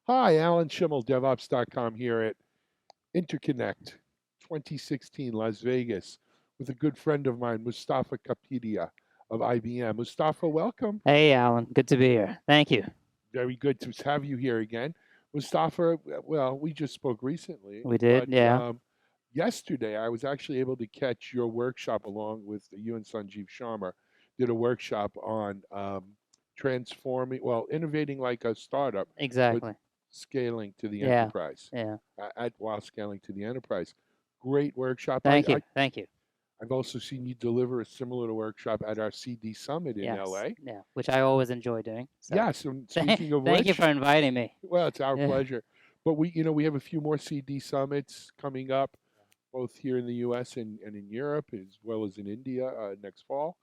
Hi, Alan Shimel, DevOps.com here at InterConnect 2016 Las Vegas with a good friend of mine, Mustafa Kapadia of IBM. Mustafa, welcome. Hey, Alan. Good to be here. Thank you. Very good to have you here again. Mustafa, well, we just spoke recently, We did, but yeah. yesterday I was actually able to catch your workshop along with you and Sanjeev Sharma. Did a workshop on innovating like a startup, but Exactly. scaling to the Yeah. enterprise. Yeah. While scaling to the enterprise, great workshop. Thank you. Thank you. I've also seen you deliver a similar workshop at our CD Summit in Yes. LA. Yeah. Which I always enjoy doing. So Yes, and speaking of thank you which, for inviting me. well, it's our Yeah. pleasure. But we have a few more CD summits coming up, both here in the U.S. and in Europe, as well as in India next fall.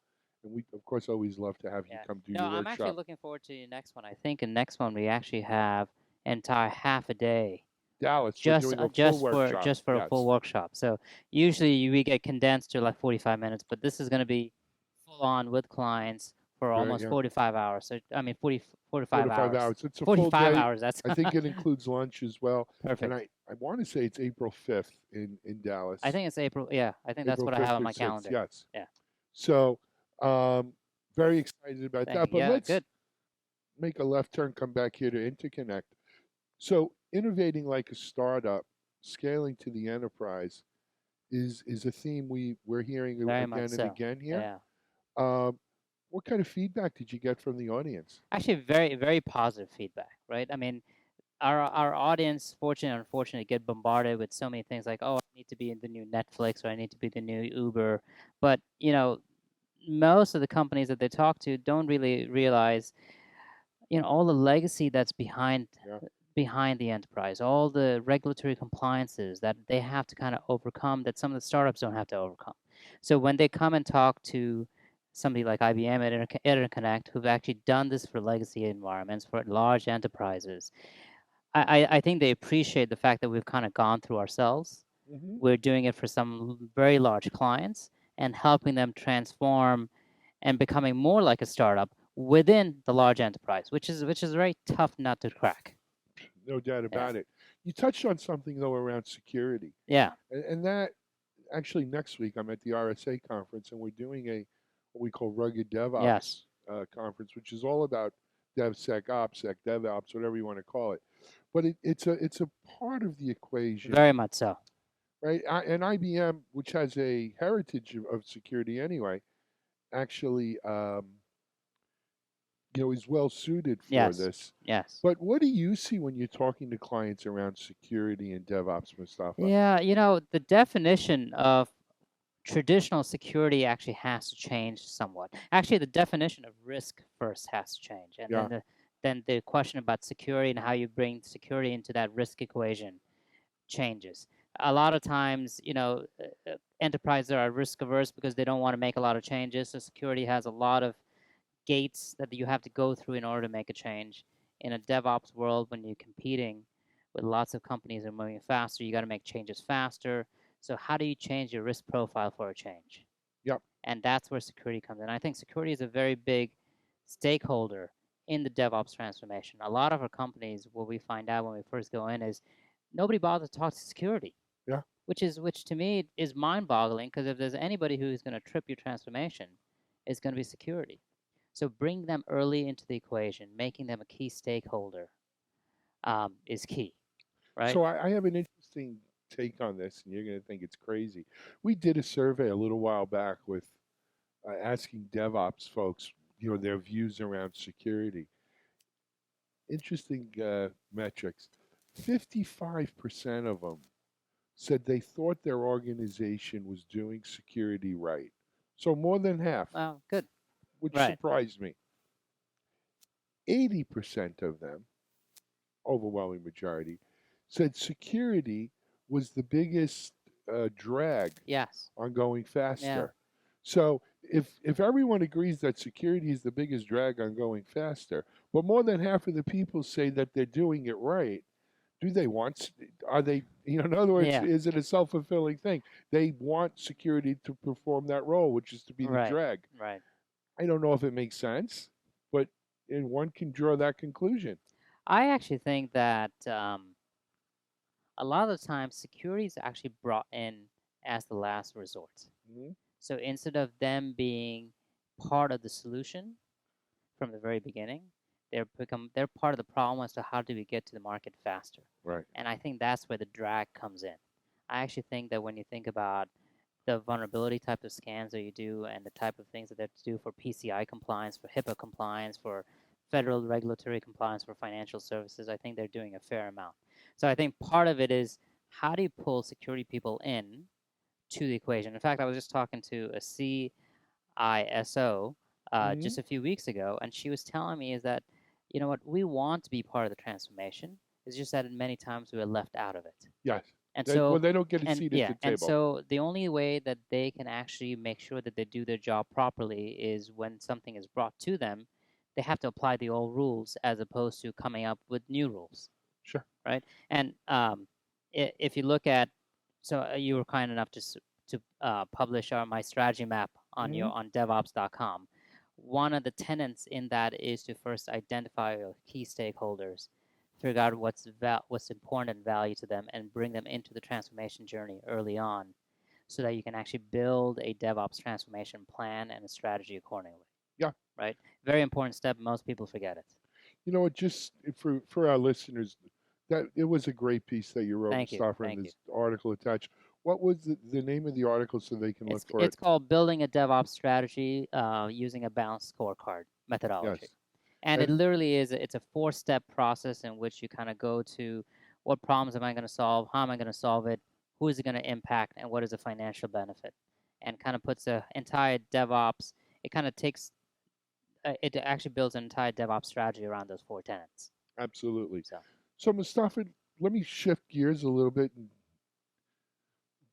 And we, of course, always love to have you Yeah. come do No, your I'm actually workshop. looking forward to the next one. I think the next one we actually have entire half a day Dallas, we're just doing uh, a full just for workshop. just for a full Yes, workshop. So usually we get condensed to like 45 minutes, but this is going to be full on with clients for very, almost yeah, 45 hours. So I mean 40 four 45 to five hours. hours. It's a full 45 day. hours. That's I think it includes lunch as well. And perfect. I want to say it's April 5th in I Dallas. think it's April. Yeah, I think that's April what I have 5th on or my 6th. calendar. Yes. Yeah. So, very excited about Thank that. you. But Yeah. let's Good. make a left turn, come back here to InterConnect. So, innovating like a startup, scaling to the enterprise is a theme we're hearing Very much again and so. again here. Yeah. Um, what kind of feedback did you get from the audience? Actually, very positive feedback. Right. I mean, our audience, fortunate and unfortunately, get bombarded with so many things like, oh, I need to be in the new Netflix or I need to be the new Uber. But most of the companies that they talk to don't really realize, all the legacy that's Yeah, behind the enterprise, all the regulatory compliances that they have to kind of overcome that some of the startups don't have to overcome. So when they come and talk to somebody like IBM at InterConnect, who've actually done this for legacy environments for large enterprises, I think they appreciate the fact that we've kind of gone through ourselves. hmm We're doing it for some very large clients and helping them transform and becoming more like a startup within the large enterprise, which is a very tough nut to crack. no doubt Yeah. about it. You touched on something though around security, Yeah. and that actually next week I'm at the RSA conference and we're doing a what we call rugged Yes. DevOps conference, which is all about DevSecOps, SecDevOps, whatever you want to call it. But it's a part of the equation, Very much so. right? And IBM, which has a heritage of security anyway, actually is well suited for Yes. this. Yes. But what do you see when you're talking to clients around security and DevOps, Mustafa? Yeah, the definition of traditional security actually has to change somewhat. Actually, the definition of risk first has to change, and Yeah, then the question about security and how you bring security into that risk equation changes. A lot of times, enterprises are risk averse because they don't want to make a lot of changes. So security has a lot of gates that you have to go through in order to make a change. In a DevOps world, when you're competing with lots of companies that are moving faster, you got to make changes faster. So how do you change your risk profile for a change? yep. And that's where security comes in. I think security is a very big stakeholder in the DevOps transformation. A lot of our companies, what we find out when we first go in is nobody bothers to talk to security, Yeah. which to me is mind-boggling because if there's anybody who's going to trip your transformation, it's going to be security. So bring them early into the equation, making them a key stakeholder is key, right? So I have an interesting take on this, and you're going to think it's crazy. We did a survey a little while back with asking DevOps folks, their views around security. Interesting metrics. 55% of them said they thought their organization was doing security right. So more than half, Well, good, which right? surprised me. 80% of them, overwhelming majority, said security was the biggest drag Yes, on going yeah, faster. So if everyone agrees that security is the biggest drag on going faster, but more than half of the people say that they're doing it right, do they want? Are they? In other words, yeah, is it a self-fulfilling thing? They want security to perform that role, which is to be the right, drag. right. I don't know if it makes sense, but one can draw that conclusion. I actually think that a lot of the time security is actually brought in as the last resort. Hmm. So instead of them being part of the solution from the very beginning, they're part of the problem as to how do we get to the market faster. Right. And I think that's where the drag comes in. I actually think that when you think about the vulnerability type of scans that you do and the type of things that they have to do for PCI compliance, for HIPAA compliance, for federal regulatory compliance for financial services, I think they're doing a fair amount. So I think part of it is how do you pull security people in to the equation? In fact, I was just talking to a CISO Hmm. just a few weeks ago, and she was telling me is that, you know what, we want to be part of the transformation. It's just that many times we are left out of it. Yes. And Well, so, they don't get a and seat at yeah, the and table. so the only way that they can actually make sure that they do their job properly is when something is brought to them, they have to apply the old rules as opposed to coming up with new rules, Sure. right? And if you look at, so you were kind enough to publish my strategy map on Hmm. your on DevOps.com. One of the tenets in that is to first identify your key stakeholders, figure out what's important and value to them, and bring them into the transformation journey early on, so that you can actually build a DevOps transformation plan and a strategy accordingly. Yeah. Right? Very important step. Most people forget it. You know, just for our listeners, that it was a great piece that you wrote, Thank you. Mustafa, and Thank you. this article attached. What was the name of the article so they can look for it? It's called building a DevOps strategy using a balanced scorecard methodology, Yes. and it And literally is it's a four-step process in which you kind of go to what problems am I going to solve, how am I going to solve it, who is it going to impact, and what is the financial benefit, and kind of puts the entire DevOps. It kind of takes it actually builds an entire DevOps strategy around those four tenets. absolutely. So So, Mustafa, let me shift gears a little bit and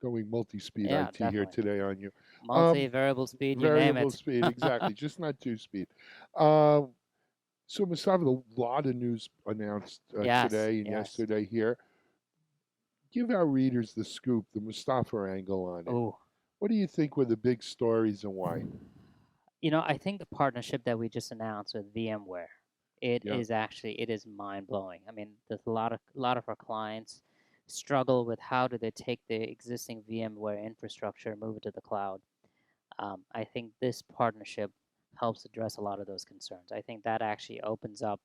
going multi-speed yeah, IT here definitely today on you. Um, multi-variable speed, you name variable it. speed, exactly, just not two speed. Um, so, Mustafa, a lot of news announced Yes, today and yes. yesterday here. Give our readers the scoop, the Mustafa angle on it. Oh, What do you think were the big stories and why? I think the partnership that we just announced with VMware, Yeah, it is mind blowing. I mean, there's a lot of our clients struggle with how do they take the existing VMware infrastructure, move it to the cloud. I think this partnership helps address a lot of those concerns. I think that actually opens up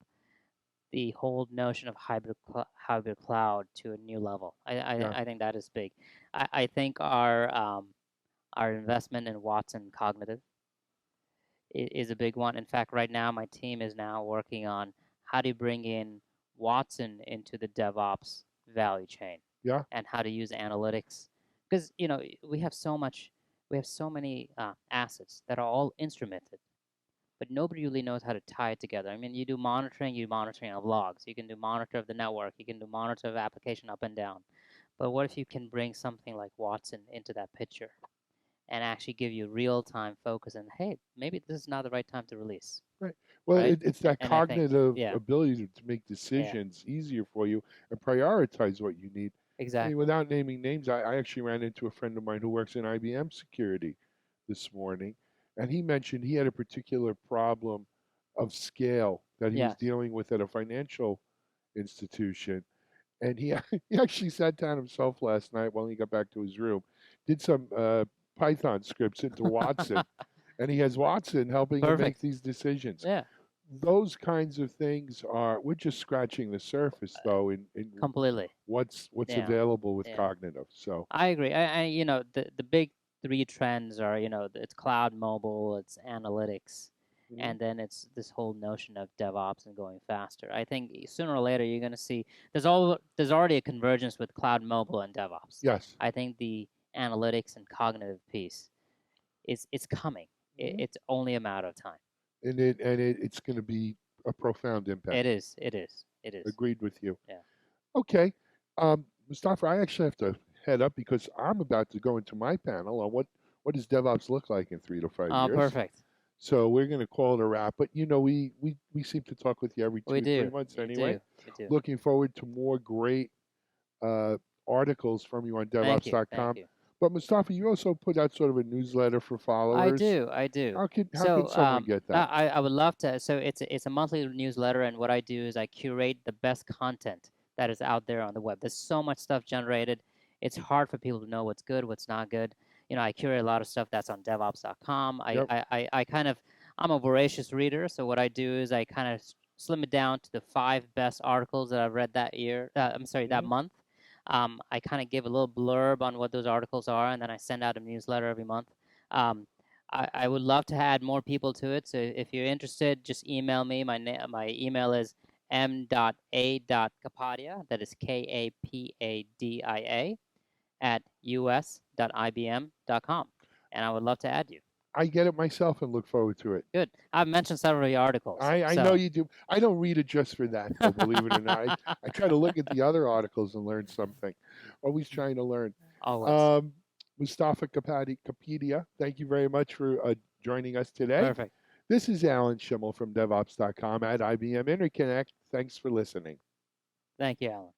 the whole notion of hybrid cloud to a new level. yeah, I think that is big. I think our investment in Watson Cognitive is a big one. In fact, right now my team is now working on how do you bring in Watson into the DevOps value chain yeah, and how to use analytics because we have so many assets that are all instrumented, but nobody really knows how to tie it together. I mean, you do monitoring of logs, you can do monitor of the network, you can do monitor of application up and down. But what if you can bring something like Watson into that picture and actually give you real time focus and hey, maybe this is not the right time to release, right. Well, right? it's that And I think, cognitive yeah, ability to make yeah, decisions easier for you and prioritize what you need. I mean, exactly. without naming names, I actually ran into a friend of mine who works in IBM security this morning, and he mentioned he had a particular problem of scale that he was Yes. dealing with at a financial institution. And he he actually sat down himself last night while he got back to his room, did some Python scripts into Watson, and he has Watson helping him make Perfect. these decisions. Yeah, Those kinds of things are we're just scratching the surface though in completely. what's Yeah, available with yeah. cognitive. So I agree. The big three trends are, it's cloud mobile, it's analytics, mhm. and then it's this whole notion of DevOps and going faster. I think sooner or later you're going to see there's already a convergence with cloud mobile and DevOps. Yes, I think the analytics and cognitive piece is coming. mhm. It's only a matter of time. It's going to be a profound impact. It is. It is. It is. Agreed with you. Yeah. Okay, Mustafa, I actually have to head up because I'm about to go into my panel on what does DevOps look like in 3 to 5 years. Perfect. So we're going to call it a wrap. But you know, we seem to talk with you every We two three do. months We anyway. do. We do. Looking forward to more great uh, articles from you on Thank you. Thank DevOps.com. you. But Mustafa, you also put out sort of a newsletter for I followers. do, I do. How could So someone get that? I would love to. So it's a monthly newsletter, and what I do is I curate the best content that is out there on the web. There's so much stuff generated. It's hard for people to know what's good, what's not good. I curate a lot of stuff that's on DevOps.com. Yep. I kind of I'm a voracious reader, so what I do is I kind of slim it down to the 5 best articles that I've read that year. I'm sorry, that Mhm. month. I kind of give a little blurb on what those articles are, and then I send out a newsletter every month. Um, I would love to add more people to it. So if you're interested, just email me. My email is m.a.kapadia, that is Kapadia, at us.ibm.com. And I would love to add you. I get it myself and look forward to it. Good. I've mentioned several of your articles. I know So you do. I don't read it just for that, though. Believe it or not, I try to look at the other articles and learn something. Always trying to learn. always. Um, Mustafa Kapadia, thank you very much for joining us today. Perfect. This is Alan Shimel from DevOps.com at IBM InterConnect. Thanks for listening. Thank you, Alan.